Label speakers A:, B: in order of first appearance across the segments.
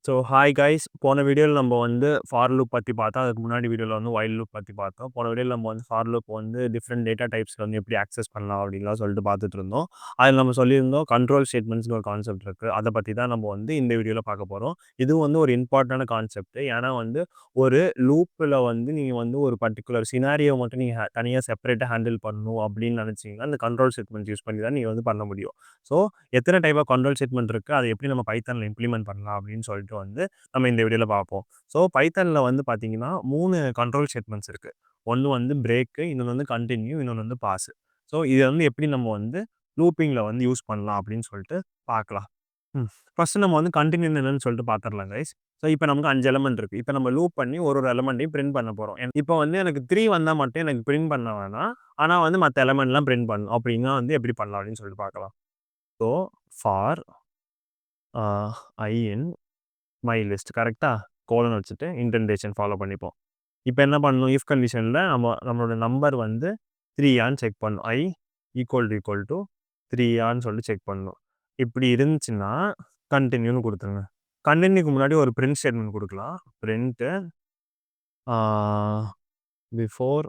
A: So hi guys, போன வீடியோவில் நம்ம வந்து ஃபார் லூப் பற்றி பார்த்தோம். அதுக்கு முன்னாடி வீடியோவில் வந்து வைல் லூப் பற்றி பார்த்தோம். போன வீடியோவில் நம்ம வந்து ஃபார் லூப் வந்து டிஃப்ரெண்ட் டேட்டா டைப்ஸ்க்கு வந்து எப்படி ஆக்சஸ் பண்ணலாம் அப்படின்லாம் சொல்லிட்டு பார்த்துட்டு இருந்தோம். அதில் நம்ம சொல்லியிருந்தோம் கண்ட்ரோல் ஸ்டேட்மெண்ட்ஸ்னு ஒரு கான்செப்ட் இருக்குது. அதை பற்றி தான் நம்ம வந்து இந்த வீடியோவில் பார்க்க போகிறோம். இது வந்து ஒரு இம்பார்ட்டன்டான கான்செப்ட். ஏன்னா வந்து ஒரு லூப்பில் வந்து நீங்கள் வந்து ஒரு பர்டிகுலர் சினாரியோ மட்டும் நீங்கள் தனியாக செப்பரேட்டாக ஹேண்டில் பண்ணணும் அப்படின்னு நினச்சிங்கன்னா அந்த கண்ட்ரோல் ஸ்டேட்மெண்ட் யூஸ் பண்ணி தான் நீங்கள் வந்து பண்ண முடியும். ஸோ எத்தனை டைப் ஆஃப் கண்ட்ரோல் ஸ்டேட்மெண்ட் இருக்குது, அதை எப்படி நம்ம பைத்தானில் இம்ப்ளிமெண்ட் பண்ணலாம் அப்படின்னு சொல்லிட்டு வந்து நம்ம இந்த வீடியோவில் பார்ப்போம். ஸோ பைத்தானில் வந்து பார்த்தீங்கன்னா 3 கண்ட்ரோல் ஸ்டேட்மெண்ட்ஸ் இருக்குது. ஒன்று வந்து பிரேக்கு, இன்னொன்று வந்து கண்டினியூ, இன்னொன்று வந்து பாஸ். ஸோ இதை வந்து எப்படி நம்ம வந்து லூப்பிங்கில் வந்து யூஸ் பண்ணலாம் அப்படின்னு சொல்லிட்டு பார்க்கலாம். ஃபர்ஸ்ட் நம்ம வந்து கண்டினியூ என்னன்னு சொல்லிட்டு பார்த்துடலாம் கைஸ். ஸோ இப்போ நமக்கு 5 எலமெண்ட் இருக்குது. இப்போ நம்ம லூப் பண்ணி ஒரு ஒரு எலமெண்ட்டையும் பிரிண்ட் பண்ண போகிறோம். இப்போ வந்து எனக்கு 3 வந்தால் மட்டும் எனக்கு பிரிண்ட் பண்ண வேணாம். ஆனால் வந்து மற்ற எலமெண்ட்லாம் பிரிண்ட் பண்ணணும். அப்படின்னா வந்து எப்படி பண்ணலாம் அப்படின்னு சொல்லிட்டு பார்க்கலாம். So for I in my list கரெக்டா கோலன் வச்சுட்டு இன்டென்டேஷன் ஃபாலோ பண்ணிப்போம். இப்போ என்ன பண்ணணும், இஃப் கண்டிஷனில் நம்மளோட நம்பர் வந்து 3ஆன்னு செக் பண்ணணும். ஐ ஈக்குவல் டு 3ஆன்னு சொல்லிட்டு செக் பண்ணணும். இப்படி இருந்துச்சுன்னா கண்டினியூன்னு கொடுத்துருங்க. கண்டினியூக்கு முன்னாடி ஒரு பிரிண்ட் ஸ்டேட்மெண்ட் கொடுக்கலாம். பிரிண்ட்டு பிஃபோர்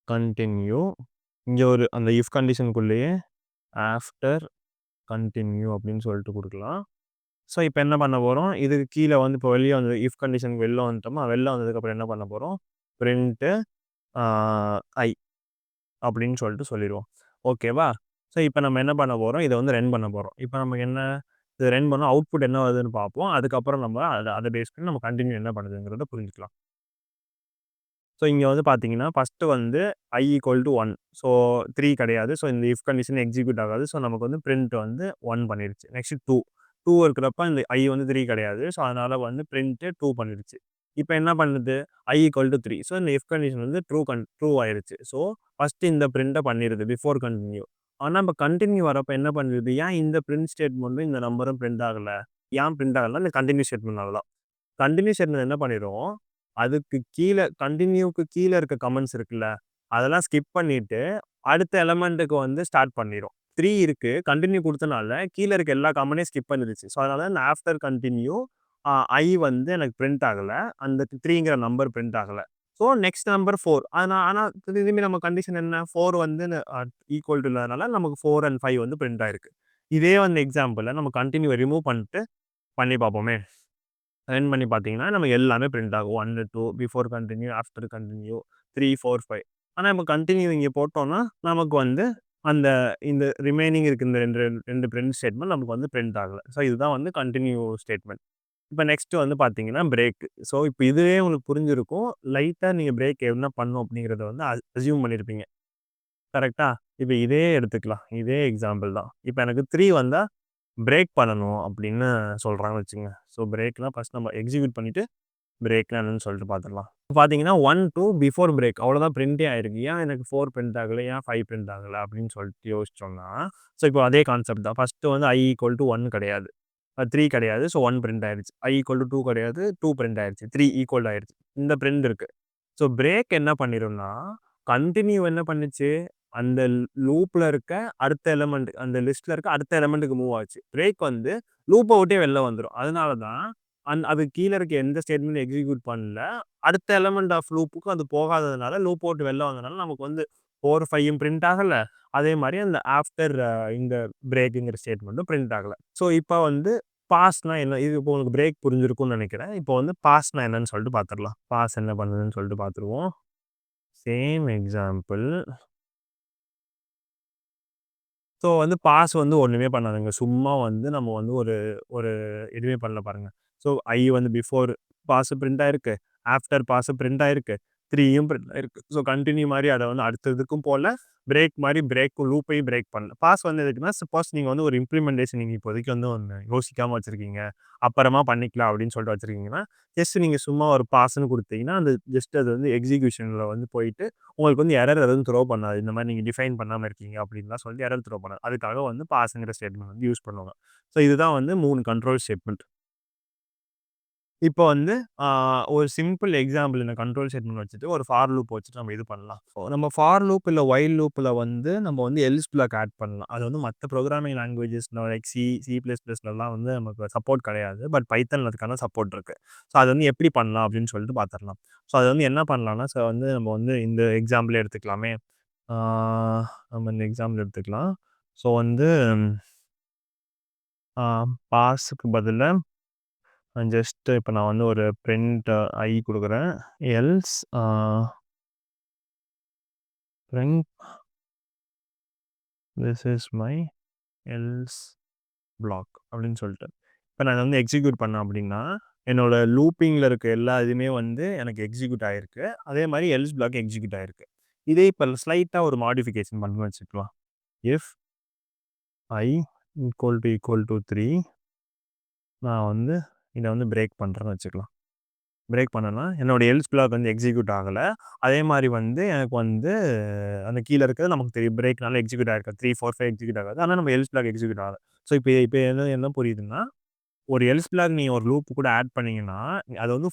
A: கண்டினியூ, இங்கே ஒரு அந்த இஃப் கண்டிஷனுக்குள்ளேயே ஆஃப்டர் கண்டினியூ அப்படின்னு சொல்லிட்டு கொடுக்கலாம். ஸோ இப்போ என்ன பண்ண போகிறோம், இதுக்கு கீழே வந்து இப்போ வெளியே வந்து இஃப் கண்டிஷனுக்கு வெளில வந்துட்டோமா, வெளில வந்ததுக்கப்புறம் என்ன பண்ண போகிறோம், பிரிண்ட்டு ஐ அப்படின்னு சொல்லிட்டு சொல்லிடுவோம். ஓகேவா? ஸோ இப்போ நம்ம என்ன பண்ண போகிறோம், இதை வந்து ரன் பண்ண போகிறோம். இப்போ நமக்கு என்ன, இது ரன் பண்ணோம், அவுட்புட் என்ன வருதுன்னு பார்ப்போம். அதுக்கப்புறம் நம்ம அதை பேஸ் பண்ணி நம்ம கண்டினியூ என்ன பண்ணுதுங்கிறத புரிஞ்சுக்கலாம். ஸோ இங்கே வந்து பார்த்தீங்கன்னா ஃபஸ்ட்டு வந்து ஐ ஈக்குவல் டு 1. ஸோ 3 கிடையாது. ஸோ இந்த இஃப் கண்டிஷன் எக்ஸிக்யூட் ஆகாது. ஸோ நமக்கு வந்து பிரிண்ட் வந்து 1 பண்ணிடுச்சு. நெக்ஸ்ட் 2 இருக்கிறப்ப இந்த ஐ வந்து 3 கிடையாது. ஸோ அதனால் வந்து பிரிண்ட்டு 2 பண்ணிடுச்சு. இப்போ என்ன பண்ணுது, ஐ ஈக்குவல் டு 3. ஸோ இந்த இஃப் கண்டிஷன் வந்து ட்ரூ ஆயிடுச்சு. ஸோ ஃபஸ்ட்டு இந்த பிரிண்ட்டை பண்ணிடுது பிஃபோர் கண்டினியூ. ஆனால் நம்ம கண்டினியூ வரப்போ என்ன பண்ணுது, ஏன் இந்த பிரிண்ட் ஸ்டேட்மெண்ட்டும் இந்த நம்பரும் பிரிண்ட் ஆகலை, ஏன் பிரிண்ட் ஆகலைன்னா இந்த கண்டினியூ ஸ்டேட்மெண்ட்னால தான். கண்டினியூ ஸ்டேட்மெண்ட் என்ன பண்ணிடும், அதுக்கு கீழே கண்டினியூக்கு கீழே இருக்க கமெண்ட்ஸ் இருக்குல்ல, அதெல்லாம் ஸ்கிப் பண்ணிட்டு அடுத்த எலமெண்ட்டுக்கு வந்து ஸ்டார்ட் பண்ணிடும். 3 இருக்கு, கண்டினியூ கொடுத்தனால கீழே இருக்க எல்லா கமெண்ட்டையும் ஸ்கிப் பண்ணிடுச்சு. ஸோ அதனால இந்த ஆஃப்டர் கண்டினியூ ஐ வந்து எனக்கு பிரிண்ட் ஆகலை, அந்த 3ங்கிற நம்பர் பிரிண்ட் ஆகலை. So next number 4. ஆனால் திரும்பி நம்ம கண்டிஷன் என்ன, 4 வந்து ஈக்குவல் டு இல்லாதனால நமக்கு 4 அண்ட் 5 வந்து பிரிண்ட் ஆயிருக்கு. இதே வந்து எக்ஸாம்பிளில் நம்ம கண்டினியூ ரிமூவ் பண்ணிட்டு பண்ணி பார்ப்போமே. ரன் பண்ணி பார்த்தீங்கன்னா நமக்கு எல்லாமே பிரிண்ட் ஆகும். 1, 2 பிஃபோர் கண்டினியூ, ஆஃப்டர் கண்டினியூ, 3, 4, 5. ஆனால் நம்ம கண்டினியூ இங்கே போட்டோம்னா நமக்கு வந்து அந்த இந்த ரிமைனிங் இருக்கு இந்த ரெண்டு பிரிண்ட் ஸ்டேட்மெண்ட் நமக்கு வந்து பிரிண்ட் ஆகலை. ஸோ இதுதான் வந்து கண்டினியூ ஸ்டேட்மெண்ட். இப்போ நெக்ஸ்ட் வந்து பார்த்தீங்கன்னா பிரேக். ஸோ இப்போ இதுவே உங்களுக்கு புரிஞ்சிருக்கும். லைட்டாக நீங்கள் பிரேக் என்ன பண்ணும் அப்படிங்கிறத வந்து அஸ்யூம் பண்ணியிருப்பீங்க. கரெக்டா? இப்போ இதே எடுத்துக்கலாம். இதே எக்ஸாம்பிள் தான். இப்போ எனக்கு 3 வந்தால் பிரேக் பண்ணணும் அப்படின்னு சொல்கிறாங்கன்னு வச்சுங்க. ஸோ பிரேக்னா ஃபஸ்ட் நம்ம எக்ஸிக்யூட் பண்ணிவிட்டு பிரேக்னா என்னன்னு சொல்லிட்டு பார்த்துடலாம். பார்த்தீங்கன்னா 1, 2 பிஃபோர் பிரேக் அவ்வளோதான் பிரிண்டே ஆயிருக்கு. ஏன் எனக்கு 4 பிரிண்ட் ஆகலை, ஏன் 5 பிரிண்ட் ஆகலை அப்படின்னு சொல்லிட்டு யோசிச்சோம்னா, ஸோ இப்போ அதே கான்செப்ட் தான். ஃபஸ்ட்டு வந்து ஐ ஈக்குவல் டு 1 கிடையாது, 3 கிடையாது. ஸோ 1 பிரிண்ட் ஆயிடுச்சு. ஐ ஈக்குவல் டு 2 கிடையாது, 2 பிரிண்ட் ஆயிடுச்சு. 3 ஈக்குவல் ஆயிடுச்சு. இந்த பிரிண்ட் இருக்கு. ஸோ பிரேக் என்ன பண்ணிடும்னா, கண்டினியூ என்ன பண்ணுச்சு, அந்த லூப்ல இருக்க அடுத்த எலமெண்ட், அந்த லிஸ்ட்ல இருக்க அடுத்த எலமெண்ட்டுக்கு மூவ் ஆச்சு. பிரேக் வந்து லூப்பை விட்டே வெளில வந்துடும். அதனால தான் அது கீழே இருக்க எந்த ஸ்டேட்மெண்ட் எக்ஸிக்யூட் பண்ணல, அடுத்த எலமெண்ட் ஆஃப் லூப்புக்கும் அது போகாததுனால லூப் போட்டு வெளில வந்ததுனால நமக்கு வந்து 4, 5யும் பிரிண்ட் ஆகலை. அதே மாதிரி அந்த ஆஃப்டர் இந்த பிரேக்குங்கிற ஸ்டேட்மெண்ட்டும் பிரிண்ட் ஆகலை. ஸோ இப்போ வந்து பாஸ்னா என்ன, இது இப்போ உங்களுக்கு பிரேக் புரிஞ்சிருக்கும்னு நினைக்கிறேன். இப்போ வந்து பாஸ்னா என்னன்னு சொல்லிட்டு பார்த்துடலாம். பாஸ் என்ன பண்ணுதுன்னு சொல்லிட்டு பார்த்துருவோம். Same example. ஸோ வந்து பாஸ் வந்து ஒன்றுமே பண்ணாதுங்க. சும்மா வந்து நம்ம வந்து ஒரு ஒரு எதுவுமே பண்ணல பாருங்க. ஸோ ஐ வந்து பிஃபோர் பாஸ் பிரிண்ட் ஆயிருக்கு, ஆஃப்டர் பாஸ் பிரிண்ட் ஆயிருக்கு, 3யும் பிரிண்ட் ஆயிருக்கு. ஸோ கண்டினியூ மாதிரி அதை வந்து அடுத்ததுக்கும் போல, பிரேக் மாதிரி லூப்பையும் பிரேக் பண்ணல. பாஸ் வந்து எதுக்குன்னா, சப்போஸ் நீங்கள் வந்து ஒரு இம்ப்ளிமெண்டேஷன் நீங்கள் இப்போதைக்கு வந்து ஒன்று யோசிக்காமல் வச்சுருக்கீங்க, அப்புறமா பண்ணிக்கலாம் அப்படின்னு சொல்லிட்டு வச்சுருக்கீங்கன்னா, ஜஸ்ட் நீங்கள் சும்மா ஒரு பாஸ்ன்னு கொடுத்தீங்கன்னா அந்த ஜஸ்ட் அது வந்து எக்ஸிக்யூஷனில் வந்து போயிட்டு உங்களுக்கு வந்து எரர் எதுவும் த்ரோ பண்ணாது. இந்த மாதிரி நீங்கள் டிஃபைன் பண்ணாமல் இருக்கீங்க அப்படின்லாம் சொல்லி எரர் த்ரோ பண்ணாது. அதுக்காக வந்து பாஸ்ங்கிற ஸ்டேட்மெண்ட் வந்து யூஸ் பண்ணுவாங்க. ஸோ இதுதான் வந்து 3 கண்ட்ரோல் ஸ்டேட்மெண்ட். இப்போ வந்து ஒரு சிம்பிள் எக்ஸாம்பிள் இந்த கண்ட்ரோல் ஸ்டேட்மெண்ட் வச்சுட்டு ஒரு ஃபார் லூப் வச்சுட்டு நம்ம இது பண்ணலாம். ஸோ நம்ம ஃபார் லூப் இல்ல வைல் லூப்ல வந்து நம்ம வந்து எல்ஸ் பிளாக் ஆட் பண்ணலாம். அது வந்து மத்த programming languages like C plus பிளஸ்லலாம் வந்து நமக்கு சப்போர்ட் கிடையாது. பட் பைத்தான்ல அதுக்கான சப்போர்ட் இருக்கு. ஸோ அது வந்து எப்படி பண்ணலாம் அப்படின்னு சொல்லிட்டு பார்த்துரலாம். ஸோ அது வந்து என்ன பண்ணலாம்னா, ஸோ வந்து நம்ம வந்து இந்த எக்ஸாம்பிளே எடுத்துக்கலாமே. ஆ நம்ம இந்த எக்ஸாம்பிள் எடுத்துக்கலாம். ஸோ வந்து ஆ பாஸ்க்கு பதிலா ஜஸ்ட் இப்போ நான் வந்து ஒரு பிரிண்ட் ஐ குடுக்குறேன். Else print this is my else black அப்படின்னு சொல்லிட்டு. இப்போ நான் இத வந்து எக்ஸிக்யூட் பண்ணேன் அப்படின்னா, என்னோட லூப்பிங்ல இருக்க எல்லா இதுவுமே வந்து எனக்கு எக்ஸிக்யூட் ஆயிருக்கு. அதே மாரி எல்ஸ் பிளாக் எக்ஸிக்யூட் ஆயிருக்கு. இதே இப்போ ஸ்லைட்டா ஒரு மாடிஃபிகேஷன் பண்ணணும்னு வச்சுக்கலாம். இஃப் ஐ ஈக்குவல் டூ 3 நான் வந்து இத வந்து பிரேக் பண்றேன்னு வச்சுக்கலாம். பிரேக் பண்ணேன்னா, என்னோட எல்ஸ் பிளாக் வந்து எக்ஸிக்யூட் ஆகல. அதே மாரி வந்து எனக்கு வந்து அந்த கீழ இருக்கிறது நமக்கு தெரியும். பிரேக்னால எக்ஸிக்யூட் ஆயிருக்காது. 3, 4, 5 எக்ஸிக்யூட் ஆகாது. ஆனா நம்ம எல்ஸ் பிளாக் எக்ஸிக்யூட் ஆகல. ஸோ இப்ப இப்ப என்ன என்ன புரியுதுன்னா, ஒரு எல்ஸ் பிளாக் நீங்க ஒரு லூப் கூட ஆட் பண்ணீங்கன்னா, அது வந்து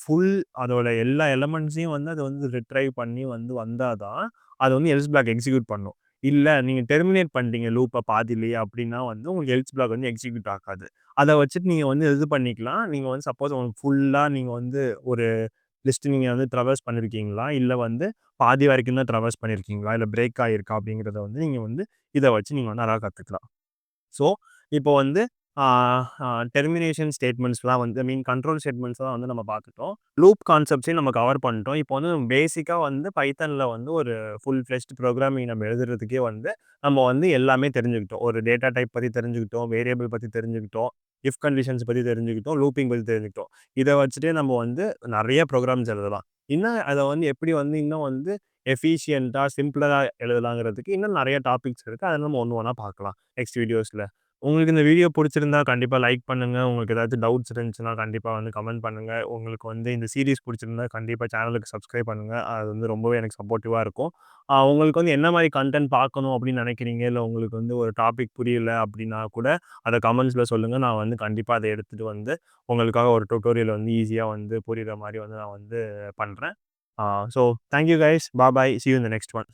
A: அதோட எல்லா எலமெண்ட்ஸையும் வந்து அது வந்து ரிட்ரைவ் பண்ணி வந்து வந்தா தான், அது வந்து எல்ஸ் பிளாக் எக்ஸிக்யூட் பண்ணும். இல்ல நீங்க டெர்மினேட் பண்ணிட்டீங்க லூப்ப பாதியிலேயே அப்டின்னா வந்து உங்களுக்கு எல்ஸ் பிளாக் வந்து எக்ஸிக்யூட் ஆகாது. அத வச்சுட்டு நீங்க வந்து இது பண்ணிக்கலாம். நீங்க வந்து சப்போஸ் உங்களுக்கு ஃபுல்லா நீங்க வந்து ஒரு லிஸ்ட் நீங்க வந்து ட்ராவர்ஸ் பண்ணியிருக்கீங்களா? இல்ல வந்து பாதி வரைக்கும் தான் ட்ராவர்ஸ் பண்ணியிருக்கீங்களா? இல்ல பிரேக் ஆயிருக்கா? அப்படிங்கிறத வந்து நீங்க வந்து இத வச்சு நீங்க வந்து அழகா கத்துக்கலாம். ஸோ, இப்போ வந்து ஆ ஆ டெர்மினேஷன் ஸ்டேட்மெண்ட்ஸ்லாம் வந்து கண்ட்ரோல் ஸ்டேட்மெண்ட்ஸ்லாம் வந்து நம்ம பார்த்துட்டோம். லூப் கான்செப்ட்ஸையும் நம்ம கவர் பண்ணிட்டோம். இப்போ வந்து பேசிக்கா வந்து பைத்தான்ல வந்து ஒரு ஃபுல் ஃப்ளெஜ்ட் புரோகிராமிங் நம்ம எழுதுறதுக்கே வந்து நம்ம வந்து எல்லாமே தெரிஞ்சுக்கிட்டோம். ஒரு டேட்டா டைப் பத்தி தெரிஞ்சுக்கிட்டோம், வேரியபிள் பத்தி தெரிஞ்சுக்கிட்டோம், இஃப் கண்டிஷன்ஸ் பத்தி தெரிஞ்சுக்கிட்டோம், லூப்பிங் பத்தி தெரிஞ்சுக்கிட்டோம். இத வச்சுட்டே நம்ம வந்து நெறைய புரோகிராம்ஸ் எழுதலாம். இன்னும் அத வந்து எப்படி வந்து இன்னும் வந்து எஃபிஷியன்ட்டா, சிம்பிளா எழுதலாங்கிறதுக்கு இன்னும் நெறைய டாபிக்ஸ் இருக்கு. அத நம்ம ஒண்ணு ஒண்ணா பார்க்கலாம் நெக்ஸ்ட் வீடியோஸ்ல. உங்களுக்கு இந்த வீடியோ புடிச்சிருந்தா கண்டிப்பா லைக் பண்ணுங்க. உங்களுக்கு ஏதாச்சும் டவுட்ஸ் இருந்துச்சுன்னா கண்டிப்பா வந்து கமெண்ட் பண்ணுங்க. உங்களுக்கு வந்து இந்த சீரிஸ் புடிச்சிருந்தா கண்டிப்பா சேனலுக்கு சப்ஸ்கிரைப் பண்ணுங்க. அது வந்து ரொம்பவே எனக்கு சப்போர்ட்டிவா இருக்கும். உங்களுக்கு வந்து என்ன மாரி கன்டென்ட் பார்க்கணும் அப்படின்னு நெனைக்கிறீங்க, இல்ல உங்களுக்கு வந்து ஒரு டாபிக் புரியல அப்படின்னா கூட அத கமெண்ட்ஸ்ல சொல்லுங்க. நான் வந்து கண்டிப்பா அத எடுத்துட்டு வந்து உங்களுக்காக ஒரு டியூட்டோரியல் வந்து ஈஸியா வந்து புரியிற மாரி வந்து நான் வந்து பண்றேன். So thank you guys. Bye. Sea you in the next one.